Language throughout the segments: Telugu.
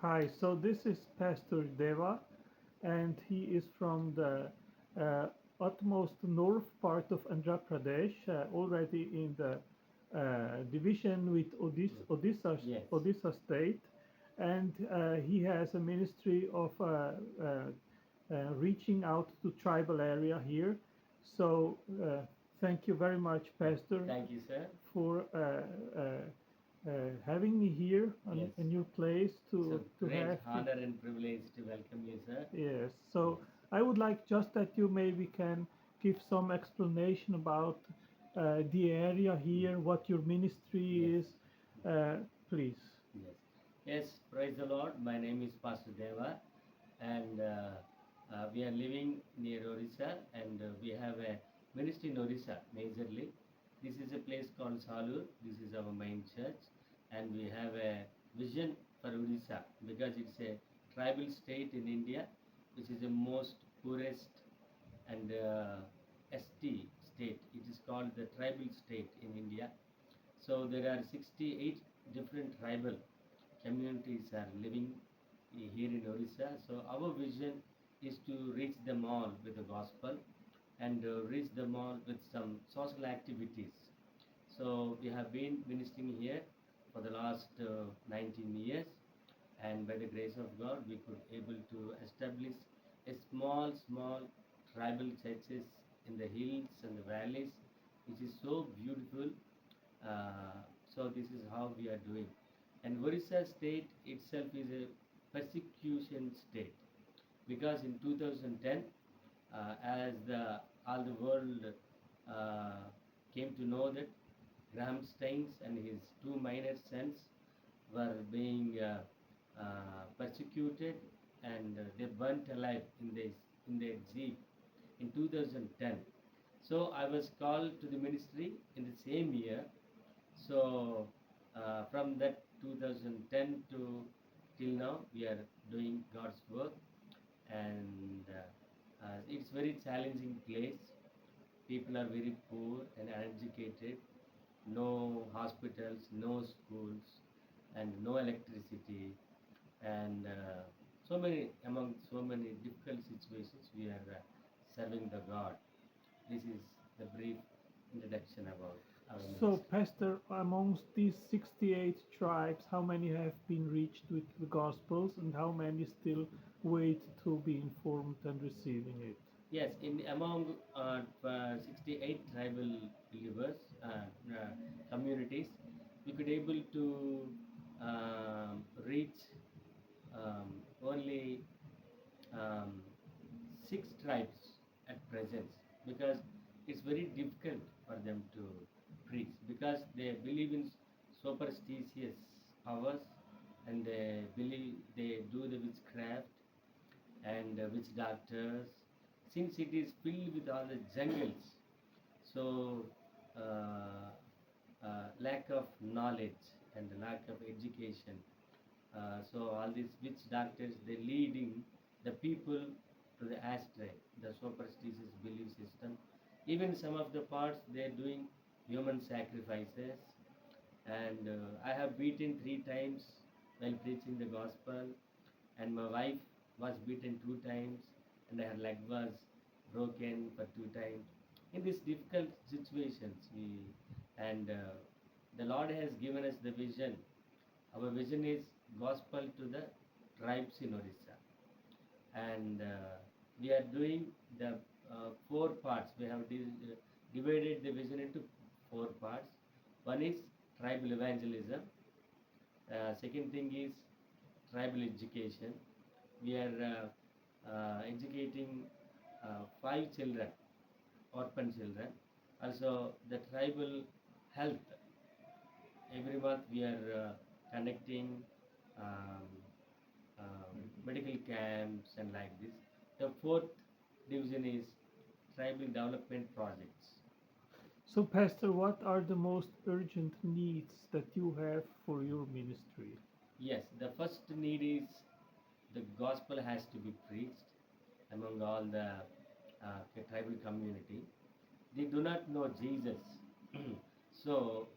Hi, so this is Pastor Deva, and he is from the uh, utmost north part of Andhra Pradesh, already in the division with Mm. Yes. Odisha state, and he has a ministry of reaching out to tribal area here. So thank you very much, Pastor, Thank you, sir. for having me here on, Yes. in your place It's a to great have honor and privilege to welcome you, sir. yes. So Yes. I would like just that you maybe can give some explanation about the area here, what your Yes. ministry is, uh, please. Yes. Yes. Praise the Lord. My name is Pastor Deva, and we are living near Orissa, and we have a ministry in Orissa majorly. This is a place called Salur. This is our main church, and we have a vision for Orissa because it's a tribal state in India, which is the most poorest and ST state. It is called the tribal state in India. So there are 68 different tribal communities are living here in Orissa. So our vision is to reach them all with the gospel and reach them all with some social activities. So we have been ministering here for the last 19 years, and by the grace of God, we could able to establish a small tribal churches in the hills and the valleys, which is so beautiful. Uh, so this is how we are doing. And Orissa state itself is a persecution state because in 2010, as the all the world uh, came to know that Graham Steins and his two minor sons were being persecuted and they burnt alive in their jeep in 2010. So I was called to the ministry in the same year. So from that 2010 to till now, we are doing God's work, and it's very challenging place. People are very poor and uneducated, no hospitals, no schools, and no electricity, and so many among so many difficult situations we are serving the God. This is the brief introduction about our So, ministry. Pastor, amongst these 68 tribes, how many have been reached with the Gospels and how many still wait to be informed and receiving it? Yes, in among 68 tribal believers, communities, we could able to reach only um, six tribes at present because it's very difficult for them to preach because they believe in superstitious powers and they believe they do the witchcraft and witch doctors since it is filled with all the jungles. So lack of knowledge and lack of education, so all these witch doctors they leading the people to the astray, the superstitious belief system. Even some of the parts they're doing human sacrifices, and I have beaten three times while preaching the gospel, and my wife was beaten two times, and her leg was broken for two times. In these difficult situations, we and the Lord has given us the vision. Our vision is gospel to the tribes in Orissa, and we are doing the four parts. We have divided the vision into four parts. One is tribal evangelism. Second thing is tribal education. We are educating five children, orphan children. Also, the tribal health. Every month we are conducting um, medical camps and like this. The fourth division is tribal development projects. So, Pastor, what are the most urgent needs that you have for your ministry? Yes, the first need is the gospel has to be preached among all the tribal community. They do not know Jesus. So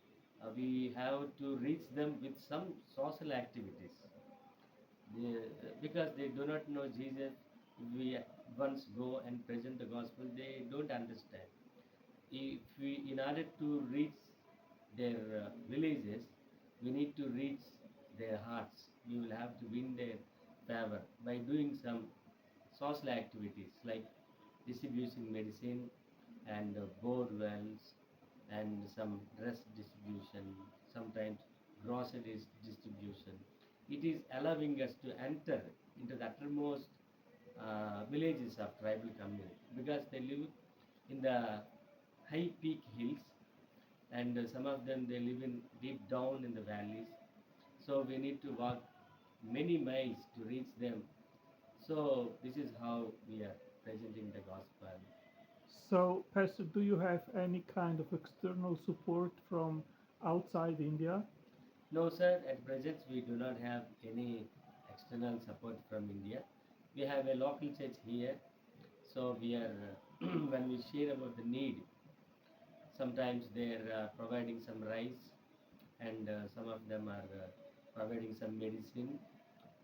we have to reach them with some social activities. Because they do not know Jesus. If we once go and present the gospel, they don't understand. If we, in order to reach their villages, we need to reach their hearts. We will have to win their favor by doing some social activities like distributing medicine and bore wells and some dress distribution, sometimes groceries distribution. It is allowing us to enter into the uttermost villages of tribal community because they live in the high peak hills, and some of them they live in deep down in the valleys. So we need to walk many miles to reach them. So this is how we are presenting the gospel. So, Pastor, do you have any kind of external support from outside India? No, sir, at present we do not have any external support from India. We have a local church here, so we are, when we share about the need, sometimes they are providing some rice, and some of them are providing some medicine,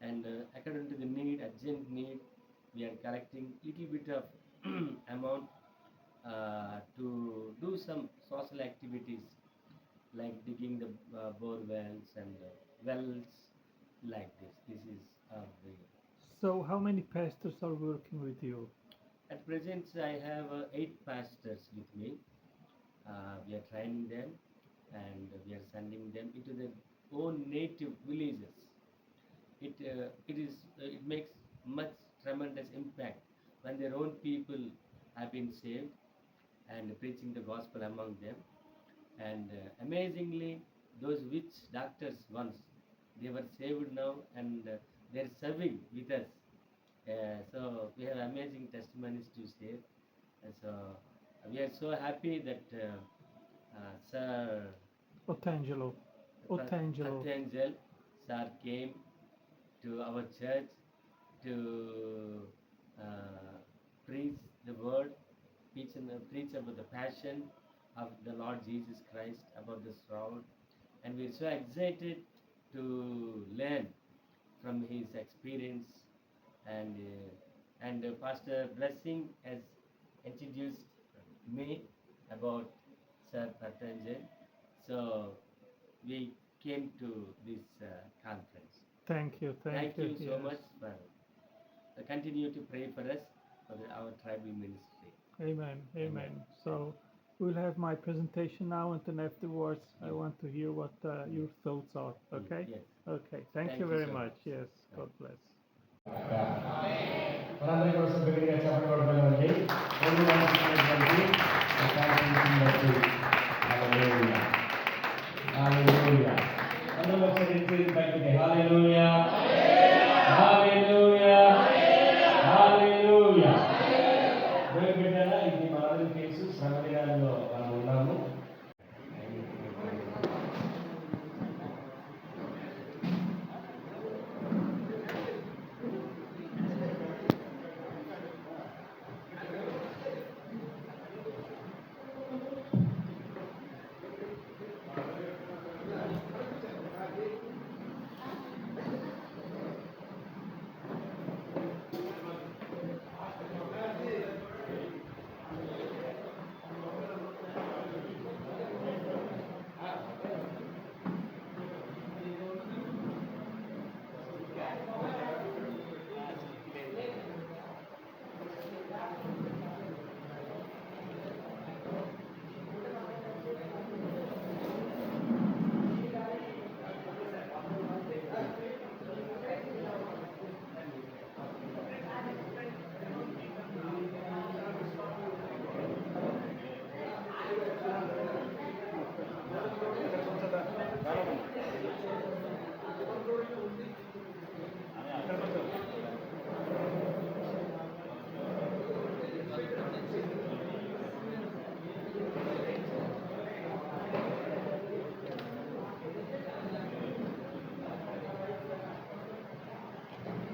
and according to the need, urgent need, we are collecting little bit of amount to do some social activities like digging the bore wells and wells like this. This is our way. So, how many pastors are working with you? At present, I have 8 pastors with me. We are training them and we are sending them into their own native villages. It makes much tremendous impact when their own people have been saved and preaching the gospel among them. And amazingly, those witch doctors once they were saved now, and they're serving with us. So we have amazing testimonies to share. And so we are so happy that Sir Otangelo. Otangelo. Archangel Sir came to our church to preach the word, preach about the passion of the Lord Jesus Christ, about the shroud, and we're so excited to learn from his experience. And Pastor Blessing has introduced me about Sir Patanjal. So we came to this conference. Thank you. Thank you so yes. much for continue to pray for us for our tribal ministry. Amen. Amen. Amen. So, we'll have my presentation now, and then afterwards, I Yes. want to hear what your thoughts are. Okay? Yes. Okay. Thank Thank you you very so much. much. Yes. God bless. మనందరి కోసం గట్టిగా చెప్పండి కొడుతున్నామండి రెండు కలిసి హల్లెలూయా హల్లెలూయా అందరూ ఒకసారి బయటికి హల్లెలూయా హల్లెలూయా హల్లెలూయా దేవుని బిడ్డలారా, ఇది మనందరికీ తెలుసు శ్రమ దినాల్లో మనం ఉన్నాము.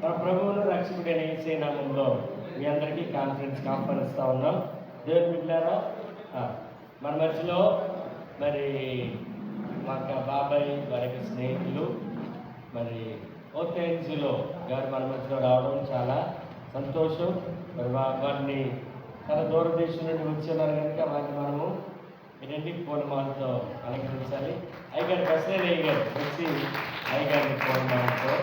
మన ప్రభువును రక్షకుడైన యేసయ్య నామములో మీ అందరికీ కాన్ఫరెన్స్ ఆహ్వానిస్తూ ఉన్నాం. దేవుని బిడ్డలారా, మన మధ్యలో మరి మా బాబాయ్ వారి స్నేహితులు మరి ఓతేన్జిలో గారు మన మధ్యలో రావడం చాలా సంతోషం. మరి వారిని చాలా దూరదేశం నుండి వచ్చేవారు కనుక వారిని మనము ఏంటంటే పూలమాలతో అలంకరించాలి. అయ్యగారు బస్సులే అయ్యగారు వచ్చి అయ్యగారిని పూలమాలతో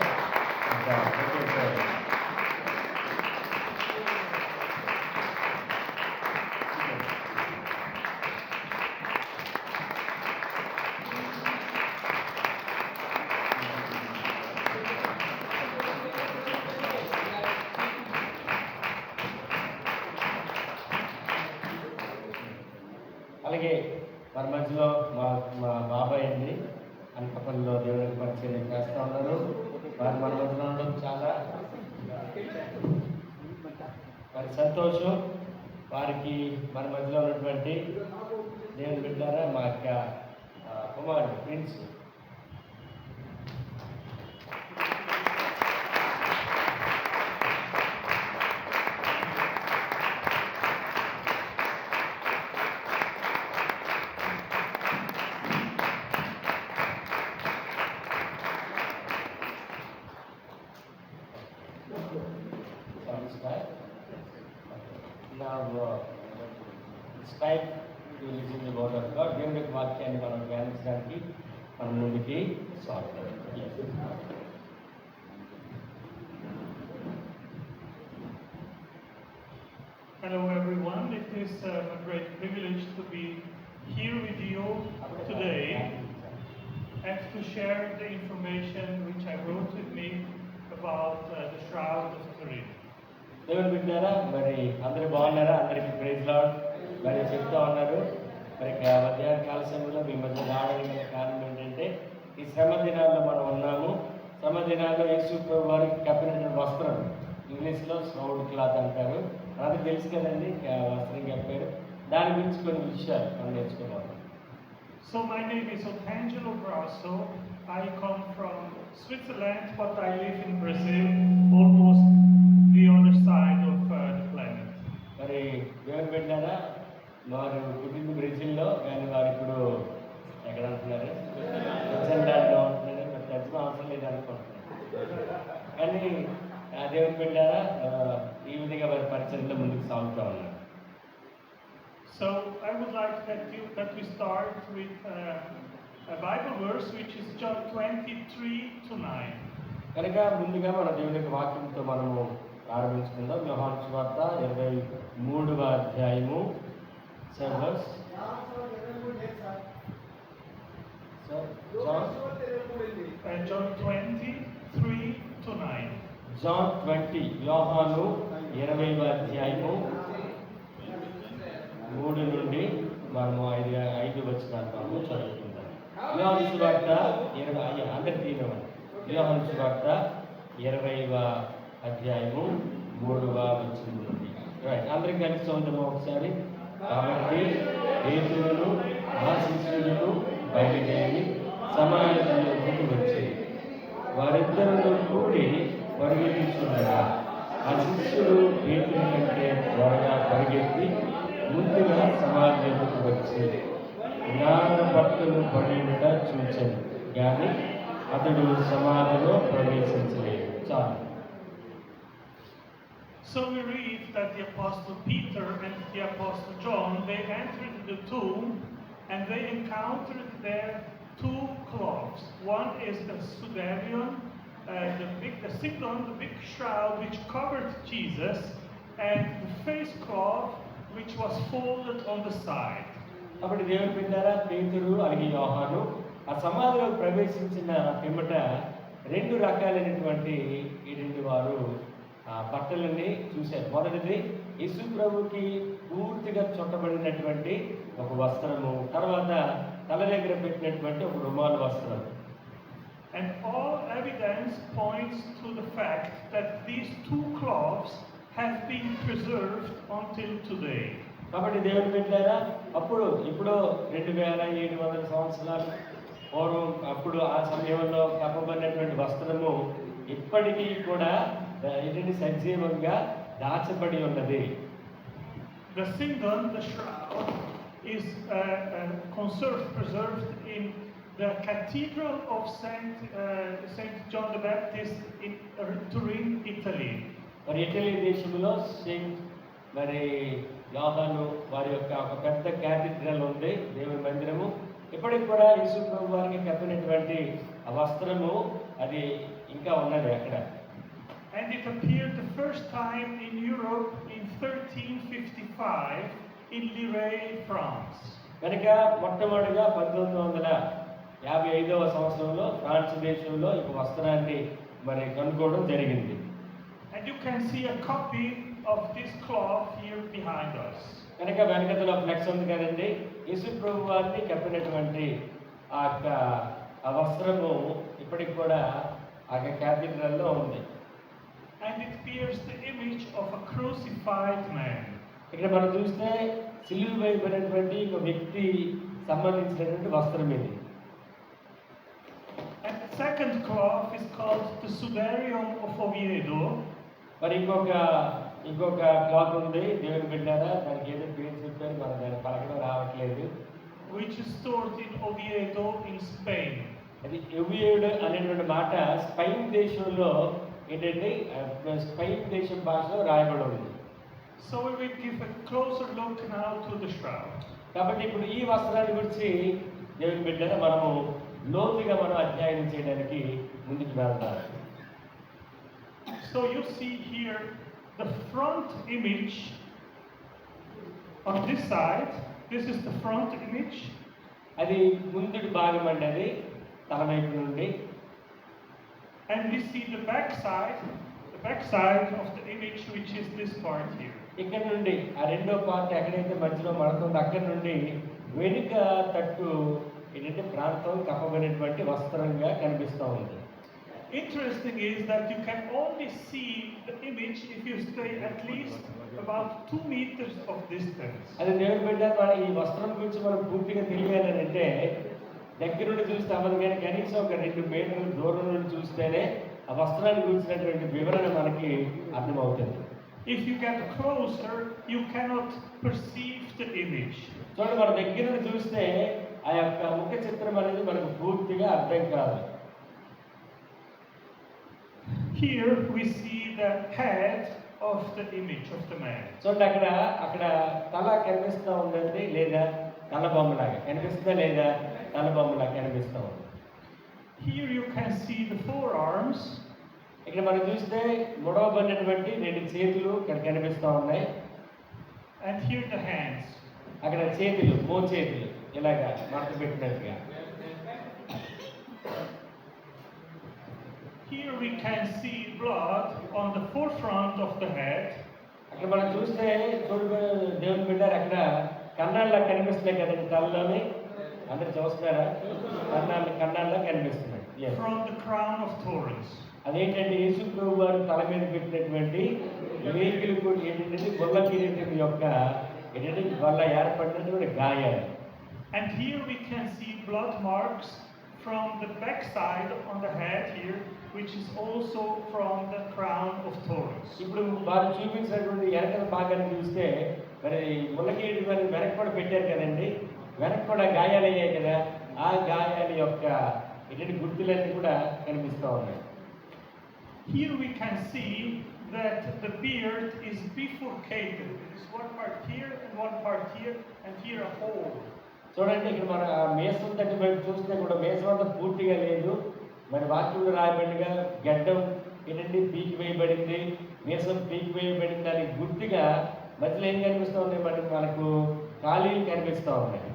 అలాగే మన మధ్యలో మా మా బాబాయ్ అండి అనకాపల్లిలో దేవునికి పరిచయం చేస్తూ ఉన్నారు. వారు మన మధ్యలో ఉండడం చాలా మరి సంతోషం. వారికి మన మధ్యలో ఉన్నటువంటి దేవుని బిడ్డారా మా యొక్క కుమారుడు prince strive to listen the word of God. దేవుని యొక్క వాక్యాన్ని మనం ధ్యానించడానికి మన ముందుకి స్వాగతం. Hello everyone, it is a great privilege to be here with you today and to share the information which I brought with me about the Shroud of Turin. దేవుని బిడ్డారా మరి అందరూ బాగున్నారా? అందరికీ ప్రైజ్ లార్డ్. మరి చెప్తా ఉన్నారు మరి మధ్యాహ్న కాల సమయంలో మీ మధ్య రావడానికి గల కారణం ఏంటంటే ఈ శ్రమ దినాల్లో మనం ఉన్నాము. శ్రమ దినాల్లో యేసు ప్రభు వారికి కప్పినటువంటి వస్త్రం ఇంగ్లీష్లో స్రౌడ్ క్లాత్ అంటారు. అది తెలుసు కదండి, వస్త్రం కప్పారు. దాని గురించి కొన్ని విషయాలు మనం నేర్చుకున్నాం. So my name is Otangelo Brasso. I come from Switzerland, but I live in Brazil, almost the other side of the planet. మరి దేవుని బిడ్డారా వారు పుట్టింది బ్రెజిల్లో, కానీ వారు ఇప్పుడు ఎక్కడ అంటున్నారు? స్విట్జర్లాండ్లో ఉంటున్నారు. మరి తర్జుమా అవసరం లేదు అనుకుంటున్నారు. కానీ దేవుని బిడ్డారా ఈ విధంగా వారి పరిచయంలో ముందుకు సాగుతూ ఉన్నారు. So I would like that we start with a Bible verse which is John 23:9. కనుక ముందుగా మన దేవుని యొక్క వాక్యంతో మనము ప్రారంభించుకుందాం. యోహాను సువార్త 23వ అధ్యాయము 7 verse. John 23:9. John 20 యోహాను 20వ అధ్యాయము 3 నుండి మనము 5 వచనాలు మనము చదువుకుందాం. యోహాను సువార్త 20 అందరి తీయమండి. యోహాను సువార్త 20వ అధ్యాయము 3వ వచనం నుండి అందరికి కలిసి చదువుతాము ఒకసారి. కాబట్టి పేతురును ఆ శిష్యులను బయలుదేరి సమాజంలోకి వచ్చి వారిద్దరిలో కూడి పరిగెత్తుచుండగా ఆ శిష్యుడు పేతురు కంటే త్వరగా పరిగెత్తి ముందుగా సమాజంలోకి వచ్చి జ్ఞాన బట్టలు పడినట చూచాను, కానీ అతడు సమాధిలో ప్రవేశించలేదు. చాలు. So we read that the Apostle Peter and the Apostle John, they entered the tomb and they encountered there two cloths. One is the Sudarion, the big shroud which covered Jesus, and the face cloth which was folded on the side. కాబట్టి దేవుని బిడ్డారా పేతురు అలాగే యోహాను ఆ సమాధిలో ప్రవేశించిన పిమ్మట 2 రకాలైనటువంటి ఈ 2 వారు బట్టలని చూశారు. మొదటిది యేసు ప్రభుకి పూర్తిగా చుట్టబడినటువంటి ఒక వస్త్రము, తర్వాత తల దగ్గర పెట్టినటువంటి ఒక రుమాలు వస్త్రం. And all evidence points to the fact that these 2 cloths have been preserved until today. కాబట్టి దేవుని బిడ్డలారా ఇప్పుడు 2700 సంవత్సరాలు పూర్వం అప్పుడు ఆ సమయంలో కప్పబడినటువంటి వస్త్రము ఇప్పటికీ కూడా ఇది సజీవంగా దాచబడి ఉన్నది. The sindon, the shroud, is preserved in the Cathedral of Saint John the Baptist in Turin, Italy. మరి ఇటలీ దేశంలో సెయింట్ మరి యోహాను వారి యొక్క ఒక పెద్ద క్యాథీడ్రల్ ఉంది, దేవుని మందిరము. ఇప్పటికి కూడా యేసు ప్రభు వారికి కప్పినటువంటి ఆ వస్త్రము అది ఇంకా ఉన్నది అక్కడ. And it appeared the first time in Europe in 1355 in Lirey, France. కనుక మొట్టమొదటిగా 1955వ సంవత్సరంలో ఫ్రాన్స్ దేశంలో ఈ వస్త్రాన్ని మరి కనుక్కోవడం జరిగింది. And you can see a copy of this cloth here behind us. కనుక వెనకతలో ఫ్లెక్స్ ఉంది కదండి, యేసు ప్రభు వారిని కప్పినటువంటి ఆ వస్త్రము ఇప్పటికి కూడా ఆ క్యాథీడ్రల్లో ఉంది. And it bears the image of a crucified man. ఇక్కడ మనం చూస్తే సిలువ వేయబడినటువంటి ఒక వ్యక్తి సంబంధించినటువంటి వస్త్రం ఇది. And the second cloth is called the Sudarium of Oviedo. మరి ఇంకొక క్లాత్ ఉంది, దేవుని బిడ్డారా, దానికి ఏదో పేరు చెప్పారు, మనం దాన్ని పలకడం రావట్లేదు. Which is stored in Oviedo in Spain. అది ఓవియేడో అనేటువంటి మాట స్పెయిన్ దేశంలో ఏంటంటే స్పెయిన్ దేశం భాషలో రాయబడి ఉంది. So we will give a closer look now to the shroud. కాబట్టి ఇప్పుడు ఈ వస్త్రాన్ని గురించి దేవుని బిడ్డగా మనము లోతుగా మనం అధ్యయనం చేయడానికి ముందుకు వెళ్తాం. So you see here the front image on this side. This is the front image. అది ముందుటి భాగం అండి, అది తల వైపు నుండి. And we see the back side of the image, which is this part here. ఇక్కడ నుండి ఆ రెండో పార్ట్ ఎక్కడైతే మధ్యలో మడుతుందో అక్కడ నుండి వెనుక తట్టు ఏంటంటే ప్రాంతం కప్పబడినటువంటి వస్త్రంగా కనిపిస్తూ ఉంది. Interesting is that you can only see the image if you stay at least about 2 meters of distance. అది దేవుని బిడ్డ, ఈ వస్త్రం గురించి మనం పూర్తిగా తెలియాలని అంటే దగ్గర నుండి చూస్తే అవ్వదు, కానీ కనీసం ఒక 2 మీటర్ల దూరం నుండి చూస్తేనే ఆ వస్త్రాన్ని గురించినటువంటి వివరణ మనకి అర్థమవుతుంది. If you get closer, you cannot perceive the image. చూడండి, మన దగ్గర నుండి చూస్తే ఆ యొక్క ముఖ చిత్రం అనేది మనకు పూర్తిగా అర్థం కాదు. Here we see the head of the image of the man. చూడండి, అక్కడ తల కనిపిస్తూ ఉందండి, లేదా తల బొమ్మలాగా కనిపిస్తుందా, లేదా తల బొమ్మలాగా కనిపిస్తూ ఉంది. Here you can see the forearms. ఇక్కడ మనం చూస్తే ముడవబడినటువంటి 2 చేతులు ఇక్కడ కనిపిస్తూ ఉన్నాయి. And here the hands. అక్కడ చేతులు, మోచేతులు ఇలాగా మడత పెట్టినట్టుగా. Here we can see blood on the forefront of the head. అక్కడ మనం చూస్తే దేవుని బిడ్డారు, అక్కడ కన్నాళ్ళ కనిపిస్తున్నాయి కదండి తలలోని. అందరు చూస్తున్నారా? కన్నాళ్ళ కనిపిస్తున్నాయి. From the crown of thorns. అదేంటంటే యేసు ప్రభు వారు తల మీద పెట్టినటువంటి వేగిలు కూడా ఏంటంటే గొల్ల కిరీటం యొక్క ఏంటంటే వల్ల ఏర్పడినటువంటి గాయాలు. And here we can see blood marks from the back side on the head here, which is also from the crown of thorns. ఇప్పుడు వారు చూపించినటువంటి వెనక భాగాన్ని చూస్తే మరి ముళ్ళకిరీటం వారిని వెనక కూడా పెట్టారు కదండి, వెనక కూడా గాయాలు అయ్యాయి కదా, ఆ గాయాల యొక్క ఏంటంటే గుర్తులన్నీ కూడా కనిపిస్తూ ఉన్నాయి. Here we can see that the beard is bifurcated. There is one part here and one part here, and here a hole. చూడండి, ఇక్కడ మన మేసం తట్టి బయట చూస్తే కూడా మేసం అంతా పూర్తిగా లేదు. మరి వాక్యంలో రాయబడిగా గడ్డం ఏంటంటే పీకి వేయబడింది, మేసం పీకి వేయబడింది అని గుర్తుగా మధ్యలో ఏం కనిపిస్తూ ఉన్నాయి, మనకు ఖాళీలు కనిపిస్తూ ఉన్నాయి.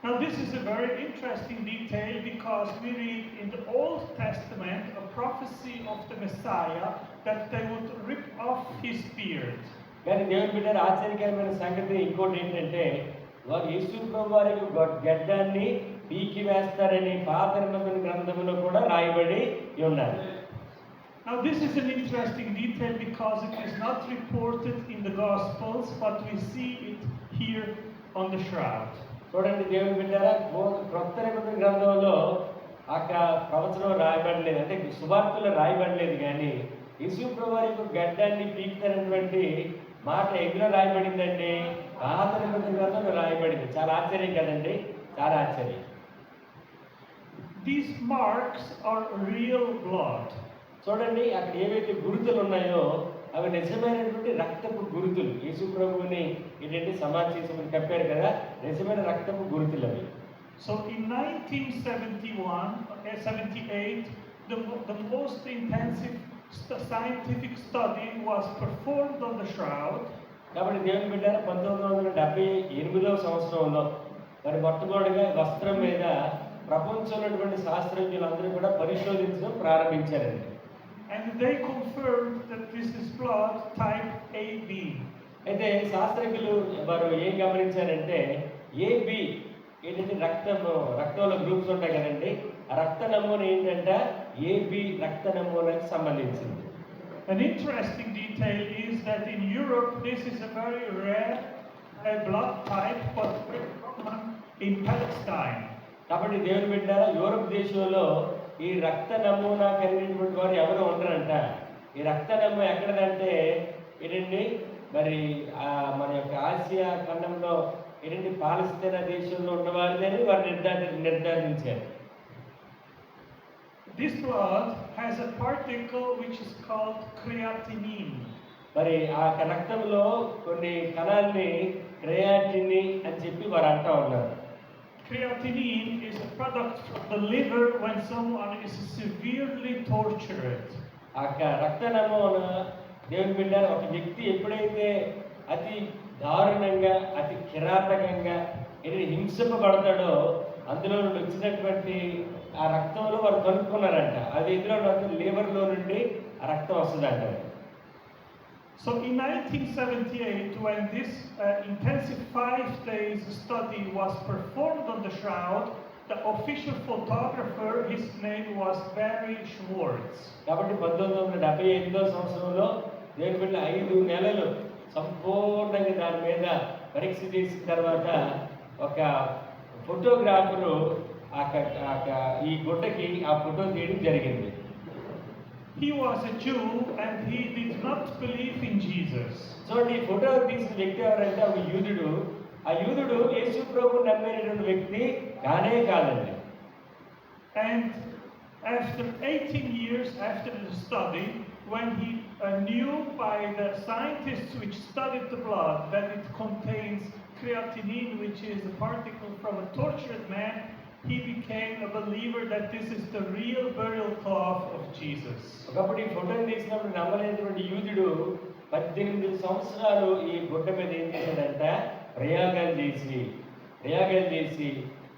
Now this is a very interesting detail because we read in the Old Testament a prophecy of the Messiah that they would rip off his beard. కానీ దేవుని బిడ్డ ఆశ్చర్యకరమైన సంగతి ఇంకోటి ఏంటంటే వారు యేసు ప్రభు వారికి గడ్డాన్ని పీకి వేస్తారని పాత నిబంధన గ్రంథంలో కూడా రాయబడి ఉన్నారు. Now this is an interesting detail because it is not reported in the Gospels, but we see it here on the shroud. చూడండి దేవుని బిడ్డారా, క్రొత్త నిబంధన గ్రంథంలో ఆ ప్రవచనం రాయబడలేదు, అంటే సువార్తలో రాయబడలేదు, కానీ యేసు ప్రభు వారికి గడ్డాన్ని పీకుతారనేటువంటి మాట ఎగులో రాయబడిందండి, పాత నిబంధన గ్రంథంలో రాయబడింది. చాలా ఆశ్చర్యం కదండి, చాలా ఆశ్చర్యం. these marks are real blood. చూడండి అక్కడ ఏవైతే గురుతులు ఉన్నాయో అవి నిజమైనటువంటి రక్తపు గురుతులు. యేసు ప్రభువుని ఏంటంటే సమాధి చేసి కప్పారు కదా, నిజమైన రక్తపు గురుతులు అవి. So in 1978, the most intensive scientific study was performed on the shroud. కాబట్టి దేవుని బిడ్డారా 1978వ సంవత్సరంలో మరి మొట్టమొదటిగా వస్త్రం మీద ప్రపంచంలో ఉన్నటువంటి శాస్త్రజ్ఞులందరూ కూడా పరిశోధించడం ప్రారంభించారండి. And they confirmed that this is blood type AB. అయితే శాస్త్రజ్ఞులు వారు ఏం గమనించారంటే AB ఏంటంటే రక్తంలో గ్రూప్స్ ఉంటాయి కదండి, ఆ రక్త నమూనా ఏంటంటే AB రక్త నమూనాకి సంబంధించింది. An interesting detail is that in Europe this is a very rare blood type, but very common in Palestine. కాబట్టి దేవుని బిడ్డారా యూరోప్ దేశంలో ఈ రక్త నమూనా కలిగినటువంటి వారు ఎవరు ఉండరంట. ఈ రక్త నమూనా ఎక్కడదంటే ఏంటండి మరి మన యొక్క ఆసియా ఖండంలో ఏంటంటే పాలస్తీనా దేశంలో ఉన్నవారిని వారు నిర్ధారించారు. This blood has a particle which is called creatinine. మరి ఆ రక్తంలో కొన్ని కణాలని క్రియాటిని అని చెప్పి వారు అంటా ఉన్నారు. Creatinine is a product from the liver when someone is severely tortured. ఆ రక్త నమూనా దేవుని బిడ్డ ఒక వ్యక్తి ఎప్పుడైతే అతి దారుణంగా అతి కిరాతకంగా హింసింపబడతాడో అందులో నుండి వచ్చినటువంటి ఆ రక్తంలో వారు కనుక్కున్నారంట. అది ఇందులో లివర్లో నుండి ఆ రక్తం వస్తుందంట. So in 1978, when this intensive 5 days study was performed on the shroud, the official photographer, his name was Barry Schwartz. కాబట్టి 1978వ సంవత్సరంలో దేవుని బిడ్డ 5 నెలలు సంపూర్ణంగా దాని మీద పరీక్ష చేసిన తర్వాత ఒక ఫోటోగ్రాఫరు ఈ గుడ్డకి ఆ ఫోటో తీయడం జరిగింది. He was a Jew and he did not believe in Jesus. చూడండి, ఈ ఫోటో తీసిన వ్యక్తి ఎవరంటే ఒక యూదుడు. ఆ యూదుడు యేసు ప్రభువుని నమ్మినటువంటి వ్యక్తి కానే కాదండి. And after 18 years after the study, when he knew by the scientists which studied the blood that it contains creatinine, which is a particle from a tortured man, he became a believer that this is the real burial cloth of Jesus. ఒకప్పుడు ఈ ఫోటోని తీసినప్పుడు నమ్మలేనటువంటి యూదుడు 18 సంవత్సరాలు ఈ గుడ్డ మీద ఏం చేశాడంట, ప్రయోగాలు చేసి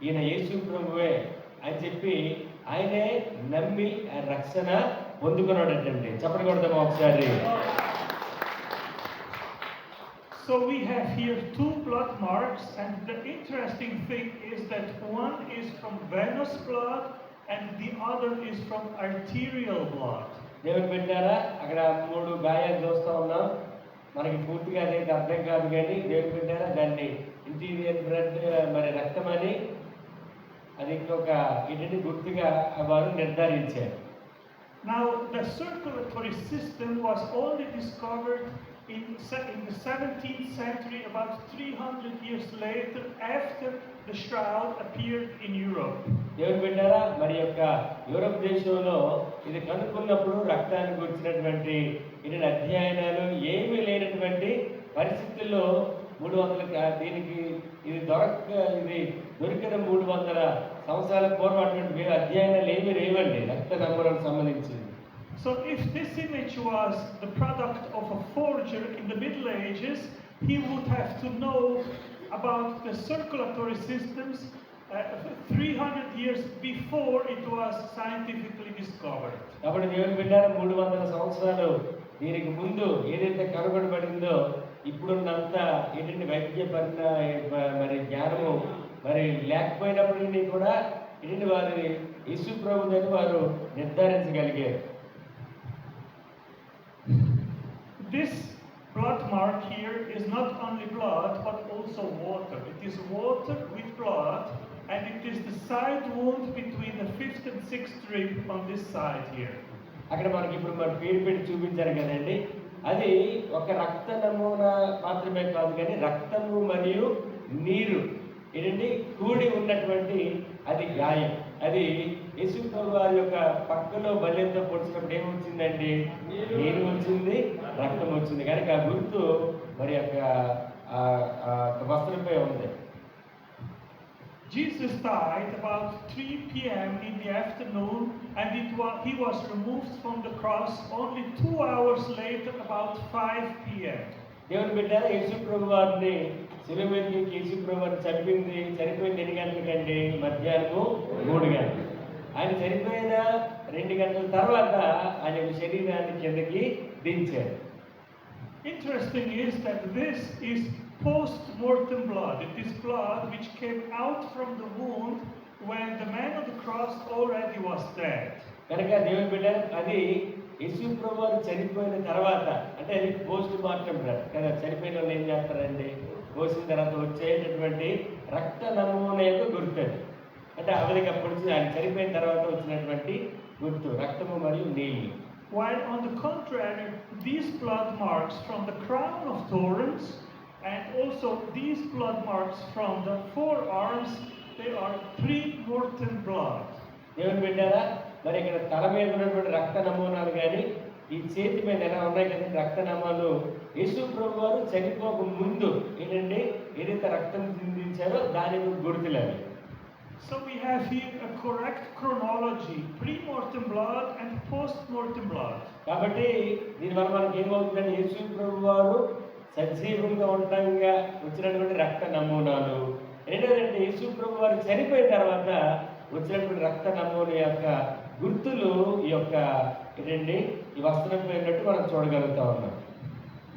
ఈయన యేసు ప్రభువే అని చెప్పి ఆయనే నమ్మి రక్షణ పొందుకున్నాడటండి. చెప్పండి కొడతాము ఒకసారి. So we have here 2 blood marks, and the interesting thing is that one is from venous blood and the other is from arterial blood. దేవుని బిడ్డారా అక్కడ 3 గాయాలు చూస్తూ ఉన్నాం. మనకి పూర్తిగా అదైతే అర్థం కాదు, కానీ దేవుని బిడ్డారా దాన్ని ఇంటీరియర్ బ్లడ్ మరి రక్తమని అది ఇంకొక ఇంటిని గుర్తుగా వారు నిర్ధారించారు. Now the circulatory system was only discovered in the 17th century, about 300 years later, after the shroud appeared in Europe. దేవుని బిడ్డారా మరి యొక్క యూరోప్ దేశంలో ఇది కనుక్కున్నప్పుడు రక్తాన్ని గురించినటువంటి ఇన్ని అధ్యయనాలు ఏమీ లేనటువంటి పరిస్థితుల్లో 300 దీనికి ఇది దొరికిన 300 సంవత్సరాల పూర్వం అటువంటి అధ్యయనాలు ఏమీ లేవండి రక్త నమూనాకు సంబంధించింది. So if this image was the product of a forger in the Middle Ages, he would have to know about the circulatory systems 300 years before it was scientifically discovered. కాబట్టి దేవుని బిడ్డారా 300 సంవత్సరాలు దీనికి ముందు ఏదైతే కనుగొనబడిందో ఇప్పుడున్నంత ఏంటంటే వైద్య మరి జ్ఞానము మరి లేకపోయినప్పటికీ కూడా ఏంటంటే వారి యేసు ప్రభువుని వారు నిర్ధారించగలిగారు. This blood mark here is not only blood but also water. It is water with blood, and it is the side wound between the 5th and 6th rib on this side here. అక్కడ మనకి ఇప్పుడు మన పేరు పెట్టి చూపించారు కదండి, అది ఒక రక్త నమూనా మాత్రమే కాదు, కానీ రక్తము మరియు నీరు ఏంటంటే కూడి ఉన్నటువంటి అది గాయం. అది యేసు ప్రభు వారి యొక్క పక్కలో బల్లెంతో పొడిచినప్పుడు ఏమొచ్చిందండి? నీరు వచ్చింది, రక్తం వచ్చింది. కనుక ఆ గుర్తు మరి యొక్క వస్త్రంపై ఉంది. Jesus died about 3 p.m. in the afternoon, and he was removed from the cross only 2 hours later, about 5 p.m. దేవుని బిడ్డారా, యేసు ప్రభు వారిని శిలువ మీద యేసు ప్రభు వారిని చనిపోయింది ఎన్ని గంటలకండి? మధ్యాహ్నము 3 గంటలు. ఆయన చనిపోయిన 2 గంటల తర్వాత ఆయన శరీరాన్ని కిందకి దించారు. Interesting is that this is post-mortem blood. It is blood which came out from the wound when the man on the cross already was dead. కనుక దేవుని బిడ్డ, అది యేసు ప్రభు వారు చనిపోయిన తర్వాత, అంటే అది పోస్ట్ మార్టం బ్లడ్ కదా. చనిపోయిన వాళ్ళు ఏం చేస్తారండి? పోసిన తర్వాత వచ్చేటటువంటి రక్త నమూనా యొక్క గుర్తు. అంటే అవధికప్పుడు ఆయన చనిపోయిన తర్వాత వచ్చినటువంటి గుర్తు రక్తము మరియు నీళ్ళు. While on the contrary, these blood marks from the crown of thorns and also these blood marks from the forearms, they are pre-mortem blood. దేవుని బిడ్డారా, మరి ఇక్కడ తల మీద ఉన్నటువంటి రక్త నమూనాలు కానీ ఈ చేతి మీద ఎలా ఉన్నాయి కదండి రక్త నమూనాలు, యేసు ప్రభు వారు చనిపోక ముందు ఏంటండి ఏదైతే రక్తం చిందించారో దాని గుర్తులు అవి. So we have here a correct chronology, pre-mortem blood and post-mortem blood. కాబట్టి దీనివల్ల మనకి ఏమవుతుందంటే యేసు ప్రభు వారు సజీవంగా ఉండటంగా వచ్చినటువంటి రక్త నమూనాలు, ఏంటంటే యేసు ప్రభు వారు చనిపోయిన తర్వాత వచ్చినటువంటి రక్త నమూనా యొక్క గుర్తులు ఈ యొక్క ఏంటండి ఈ వస్త్రం పోయినట్టు మనం చూడగలుగుతా ఉన్నాం.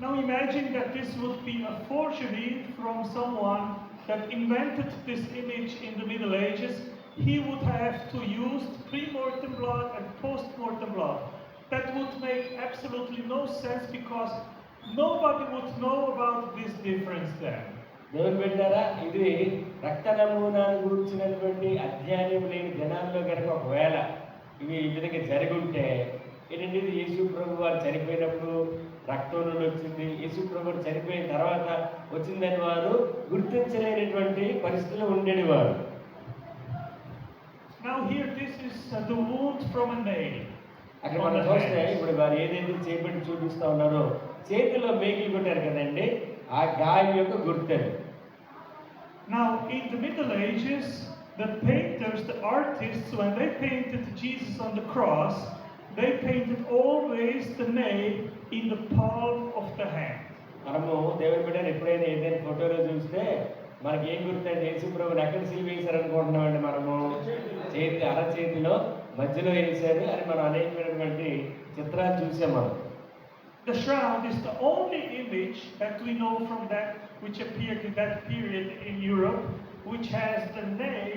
Now imagine that this would be a forgery from someone that invented this image in the Middle Ages. He would have to use pre-mortem blood and post-mortem blood. That would make absolutely no sense because nobody would know about this difference then. దేవుని బిడ్డారా, ఇది రక్త నమూనాను గురించినటువంటి అధ్యయనం లేని జనాల్లో కనుక ఒకవేళ ఇవి ఈ విధంగా జరుగుంటే ఏంటంటే ఇది యేసు ప్రభు వారు చనిపోయినప్పుడు రక్తం నుండి వచ్చింది, యేసు ప్రభు వారు చనిపోయిన తర్వాత వచ్చిందని వారు గుర్తించలేనటువంటి పరిస్థితుల్లో ఉండేవారు. Now here this is the wound from a nail. అక్కడ మనం చూస్తే ఇప్పుడు వారు ఏదైతే చేపట్టి చూపిస్తా ఉన్నారో చేతిలో మేకులు కొట్టారు కదండి, ఆ గాయం యొక్క గుర్తు. Now in the Middle Ages, the painters, the artists, when they painted Jesus on the cross, they painted always the nail in the palm of the hand. మనము దేవుని బిడ్డను ఎప్పుడైనా ఏదైనా ఫోటోలో చూస్తే మనకి ఏం గుర్తుంటే యేసు ప్రభువుని ఎక్కడ సిలువ వేశారు అనుకుంటున్నామండి. మనము చేతి అరచేతిలో మధ్యలో వేశారు అని మనం అనేకమైనటువంటి చిత్రాలు చూసాం. మనం The shroud is the only image that we know from that which appeared in that period in Europe, which has the nail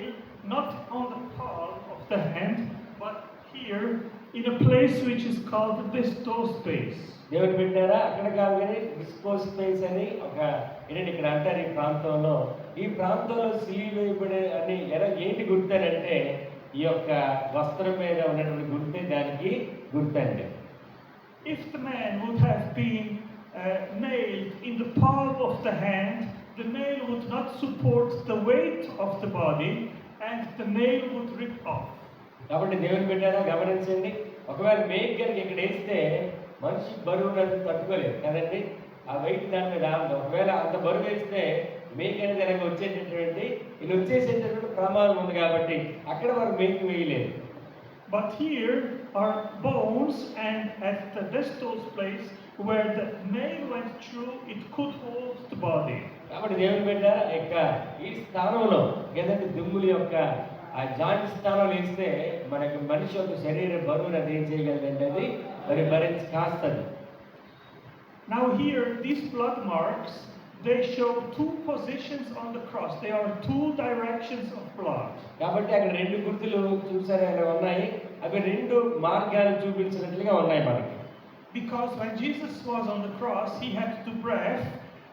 not on the palm of the hand, but here in a place which is called the distal space. దేవుని బిడ్డారా, అక్కడ కాదు కానీ డిస్పో స్పేస్ అని ఒక ఏంటంటే ఇక్కడ అంటారు. ఈ ప్రాంతంలో సిలువ వేయబడే అని ఏంటి గుర్తనంటే ఈ యొక్క వస్త్రం మీద ఉన్నటువంటి గుర్తే దానికి గుర్తండి. If the man would have been nailed in the palm of the hand, the nail would not support the weight of the body and the nail would rip off. కాబట్టి దేవుని బిడ్డారా గమనించండి, ఒకవేళ మేక్ కనుక ఇక్కడ వేస్తే మనిషి బరువు తట్టుకోలేదు కదండి. ఆ వెయిట్ దాని మీద ఒకవేళ అంత బరువు వేస్తే మేక్ అనేది కనుక వచ్చేటటువంటి ఇది వచ్చేసేటటువంటి ప్రమాదం ఉంది కాబట్టి అక్కడ వారు మేక్ వేయలేదు. But here are bones, and at the distal place where the nail went through, it could hold the body. కాబట్టి దేవుని బిడ్డ యొక్క ఈ స్థానంలో ఏదంటే దుమ్ముల యొక్క ఆ జాయింట్ స్థానంలో వేస్తే మనకి మనిషి యొక్క శరీర బరువును అది ఏం చేయగలదంటే అది మరి భరించి కాస్తుంది. Now here these blood marks, they show two positions on the cross. They are two directions of blood. కాబట్టి అక్కడ రెండు గుర్తులు చూసారా ఉన్నాయి, అవి రెండు మార్గాలు చూపించినట్లుగా ఉన్నాయి మనకి. Because when Jesus was on the cross, he had to breathe,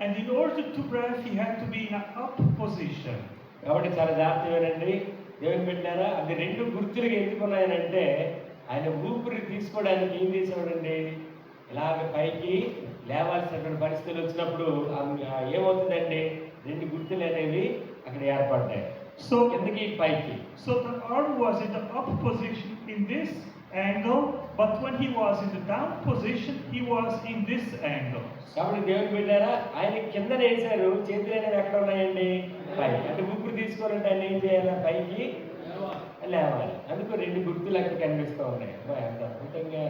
and in order to breathe, he had to be in an up position. కాబట్టి చాలా జాగ్రత్తగానండి దేవుని పెట్టారా. అది రెండు గుర్తులుగా ఎందుకున్నాయనంటే ఆయన ఊపిరి తీసుకోవడానికి ఏం చేసేవాడండి, ఇలాగ పైకి లేవాల్సినటువంటి పరిస్థితులు వచ్చినప్పుడు ఏమవుతుందండి, రెండు గుర్తులు అనేవి అక్కడ ఏర్పడ్డాయి. So, కిందకి పైకి. so the arm was in the up position in this angle, but when he was in the down position, he was in this angle. కాబట్టి దేవుని బిడ్డారా, ఆయన కింద వేశారు, చేతులు అనేవి ఎక్కడ ఉన్నాయండి? పైకి. అంటే ఊపిరి తీసుకోవాలంటే ఆయన ఏం చేయాలి? పైకి లేవాలి. అందుకు రెండు గుర్తులు అక్కడ కనిపిస్తూ ఉన్నాయి. ఎంత అద్భుతంగా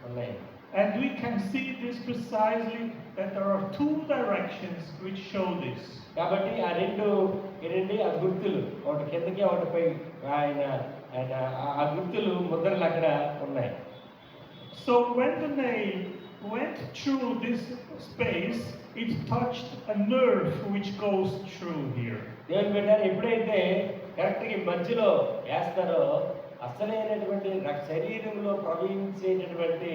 ఉన్నాయి. And we can see this precisely that there are two directions which show this. కాబట్టి ఆ రెండు ఏంటండి ఆ గుర్తులు, ఒకటి కిందకి ఒకటి పై, ఆయన ఆయన ఆ గుర్తులు ముద్రలు అక్కడ ఉన్నాయి. So when the nail went through this space, it touched a nerve which goes through here. దేవుని బిడ్డ ఎప్పుడైతే కరెక్ట్గా ఈ మధ్యలో వేస్తారో అసలైనటువంటి శరీరంలో ప్రవహించేటటువంటి